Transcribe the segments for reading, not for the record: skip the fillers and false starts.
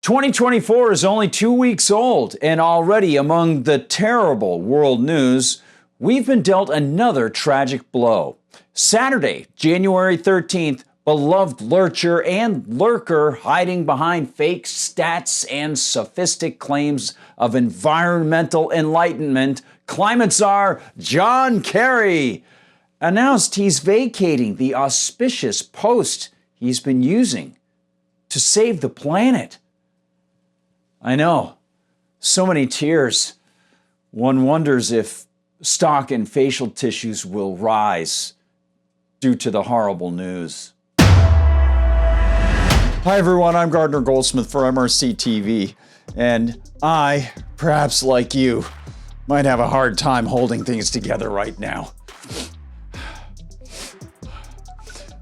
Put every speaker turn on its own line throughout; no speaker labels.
2024 is only 2 weeks old, and already among the terrible world news, we've been dealt another tragic blow. Saturday, January 13th, beloved lurcher and lurker hiding behind fake stats and sophistic claims of environmental enlightenment, climate czar John Kerry announced he's vacating the auspicious post he's been using to save the planet. I know, so many tears. One wonders if stock and facial tissues will rise due to the horrible news. Hi everyone, I'm Gardner Goldsmith for MRC-TV, and I, perhaps like you, might have a hard time holding things together right now.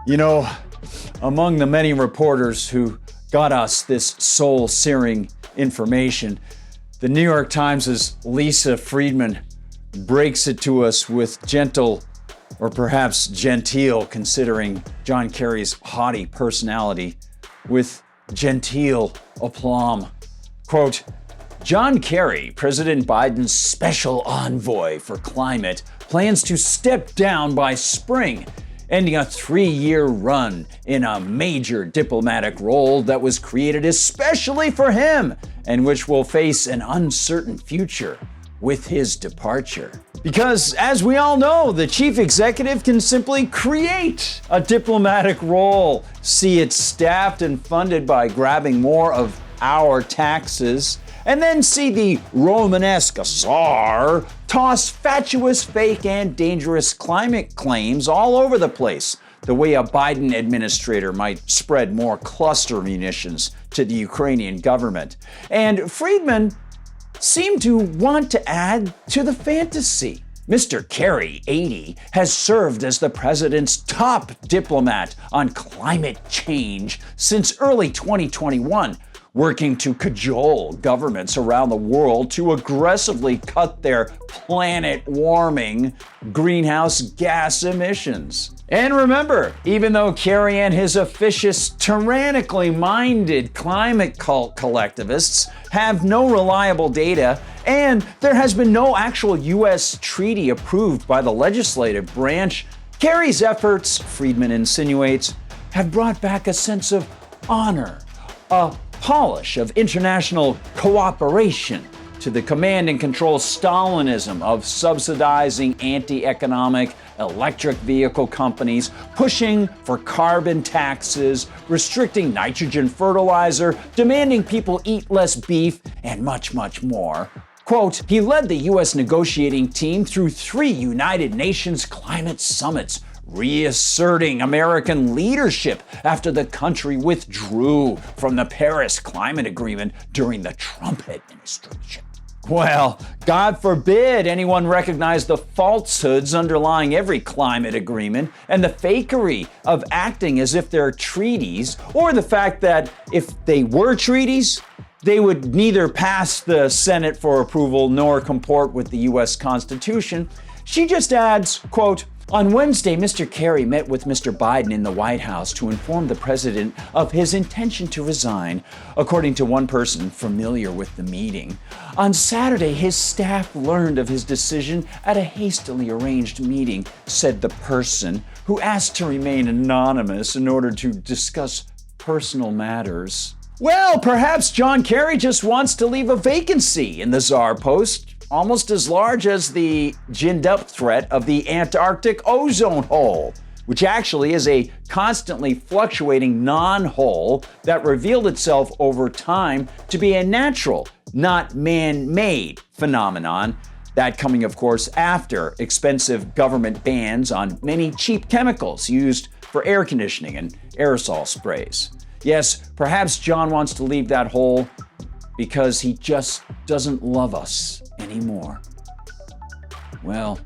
You know, among the many reporters who got us this soul-searing information, the New York Times' Lisa Friedman breaks it to us with gentle, or perhaps genteel, considering John Kerry's haughty personality, with genteel aplomb. Quote, John Kerry, President Biden's special envoy for climate, plans to step down by spring, ending a 3-year run in a major diplomatic role that was created especially for him and which will face an uncertain future with his departure. Because, as we all know, the chief executive can simply create a diplomatic role, see it staffed and funded by grabbing more of our taxes, and then see the Romanesque Czar toss fatuous, fake, and dangerous climate claims all over the place, the way a Biden administrator might spread more cluster munitions to the Ukrainian government. And Friedman seemed to want to add to the fantasy. Mr. Kerry, 80, has served as the president's top diplomat on climate change since early 2021, working to cajole governments around the world to aggressively cut their planet-warming greenhouse gas emissions. And remember, even though Kerry and his officious, tyrannically minded climate cult collectivists have no reliable data, and there has been no actual U.S. treaty approved by the legislative branch, Kerry's efforts, Friedman insinuates, have brought back a sense of honor, a polish of international cooperation to the command and control Stalinism of subsidizing anti-economic electric vehicle companies, pushing for carbon taxes, restricting nitrogen fertilizer, demanding people eat less beef, and much, much more. Quote, he led the U.S. negotiating team through 3 United Nations climate summits, reasserting American leadership after the country withdrew from the Paris Climate Agreement during the Trump administration. Well, God forbid anyone recognize the falsehoods underlying every climate agreement and the fakery of acting as if they're treaties, or the fact that if they were treaties, they would neither pass the Senate for approval nor comport with the U.S. Constitution. She just adds, quote, on Wednesday, Mr. Kerry met with Mr. Biden in the White House to inform the president of his intention to resign, according to one person familiar with the meeting. On Saturday, his staff learned of his decision at a hastily arranged meeting, said the person, who asked to remain anonymous in order to discuss personal matters. Well, perhaps John Kerry just wants to leave a vacancy in the czar post, almost as large as the ginned-up threat of the Antarctic ozone hole, which actually is a constantly fluctuating non-hole that revealed itself over time to be a natural, not man-made phenomenon, that coming, of course, after expensive government bans on many cheap chemicals used for air conditioning and aerosol sprays. Yes, perhaps John wants to leave that hole because he just doesn't love us anymore. Well,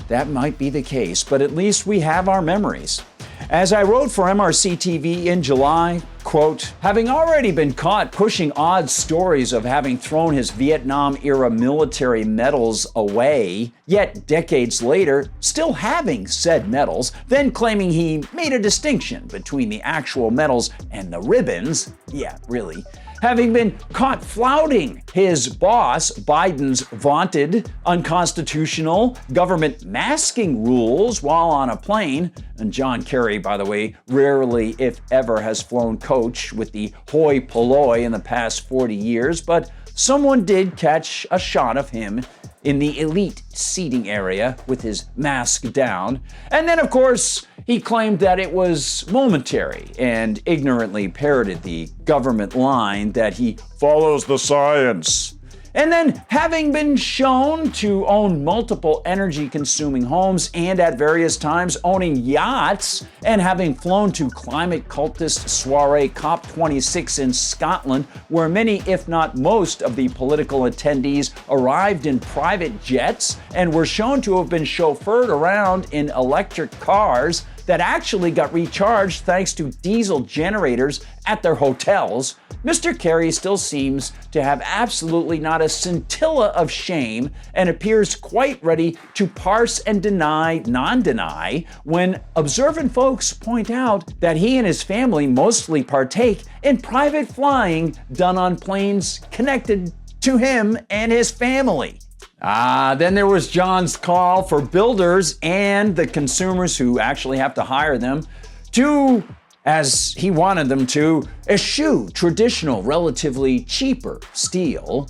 that might be the case, but at least we have our memories. As I wrote for MRC-TV in July, quote, having already been caught pushing odd stories of having thrown his Vietnam-era military medals away, yet decades later, still having said medals, then claiming he made a distinction between the actual medals and the ribbons, yeah, really, having been caught flouting his boss, Biden's vaunted unconstitutional government masking rules while on a plane. And John Kerry, by the way, rarely, if ever, has flown coach with the hoi polloi in the past 40 years, but someone did catch a shot of him in the elite seating area with his mask down. And then, of course, he claimed that it was momentary and ignorantly parroted the government line that he follows the science. And then, having been shown to own multiple energy-consuming homes and at various times owning yachts and having flown to climate cultist soiree COP26 in Scotland, where many, if not most, of the political attendees arrived in private jets and were shown to have been chauffeured around in electric cars that actually got recharged thanks to diesel generators at their hotels, Mr. Kerry still seems to have absolutely not a scintilla of shame and appears quite ready to parse and deny, non-deny, when observant folks point out that he and his family mostly partake in private flying done on planes connected to him and his family. Then there was John's call for builders and the consumers who actually have to hire them to, as he wanted them to, eschew traditional, relatively cheaper steel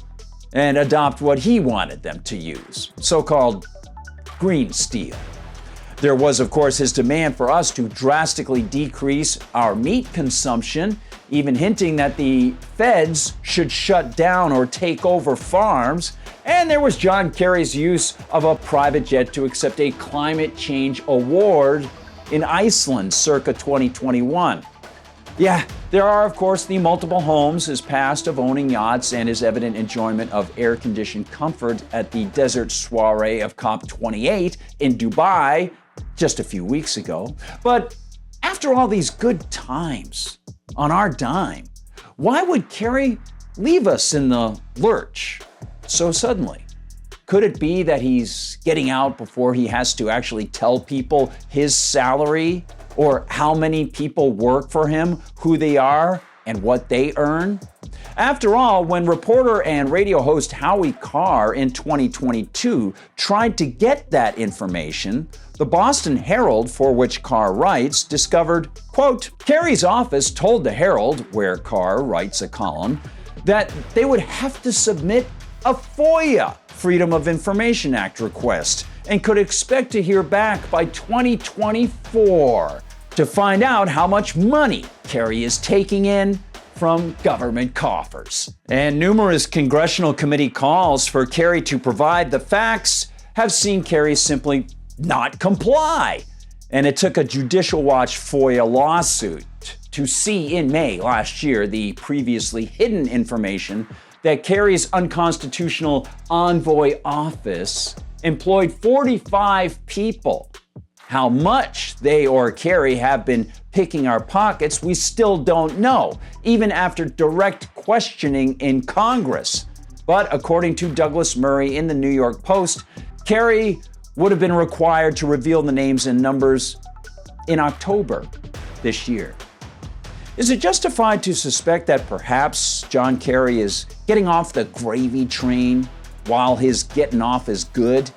and adopt what he wanted them to use, so-called green steel. There was, of course, his demand for us to drastically decrease our meat consumption, even hinting that the feds should shut down or take over farms. And there was John Kerry's use of a private jet to accept a climate change award in Iceland circa 2021. Yeah, there are, of course, the multiple homes, his past of owning yachts, and his evident enjoyment of air-conditioned comfort at the desert soiree of COP28 in Dubai just a few weeks ago. But after all these good times on our dime, why would Kerry leave us in the lurch so suddenly? Could it be that he's getting out before he has to actually tell people his salary or how many people work for him, who they are, and what they earn? After all, when reporter and radio host Howie Carr in 2022 tried to get that information, the Boston Herald, for which Carr writes, discovered, quote, Kerry's office told the Herald, where Carr writes a column, that they would have to submit a FOIA, Freedom of Information Act request, and could expect to hear back by 2024 to find out how much money Kerry is taking in from government coffers. And numerous congressional committee calls for Kerry to provide the facts have seen Kerry simply not comply. And it took a Judicial Watch FOIA lawsuit to see in May last year the previously hidden information that Kerry's unconstitutional envoy office employed 45 people. How much they or Kerry have been picking our pockets, we still don't know, even after direct questioning in Congress. But according to Douglas Murray in the New York Post, Kerry would have been required to reveal the names and numbers in October this year. Is it justified to suspect that perhaps John Kerry is getting off the gravy train while his getting off is good?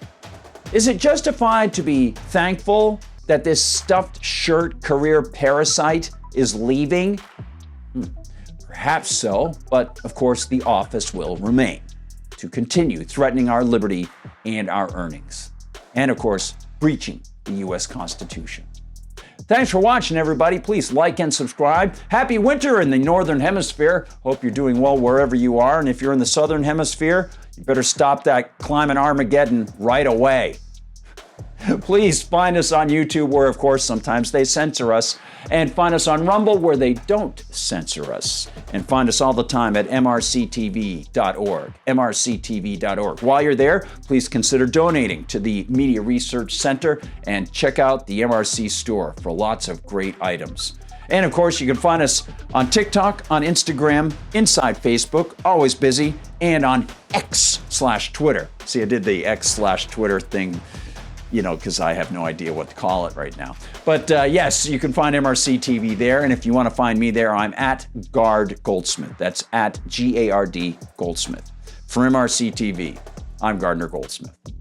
Is it justified to be thankful that this stuffed shirt career parasite is leaving? Perhaps so, but of course the office will remain to continue threatening our liberty and our earnings. And of course, breaching the U.S. Constitution. Thanks for watching, everybody. Please like and subscribe. Happy winter in the Northern Hemisphere. Hope you're doing well wherever you are. And if you're in the Southern Hemisphere, you better stop that climate Armageddon right away. Please find us on YouTube, where, of course, sometimes they censor us. And find us on Rumble, where they don't censor us. And find us all the time at MRCTV.org, MRCTV.org. While you're there, please consider donating to the Media Research Center and check out the MRC Store for lots of great items. And of course, you can find us on TikTok, on Instagram, inside Facebook, always busy, and on X/Twitter. See, I did the X/Twitter thing, you know, because I have no idea what to call it right now. But yes, you can find MRC TV there. And if you want to find me there, I'm at Gard Goldsmith. That's at GARD Goldsmith. For MRC TV, I'm Gardner Goldsmith.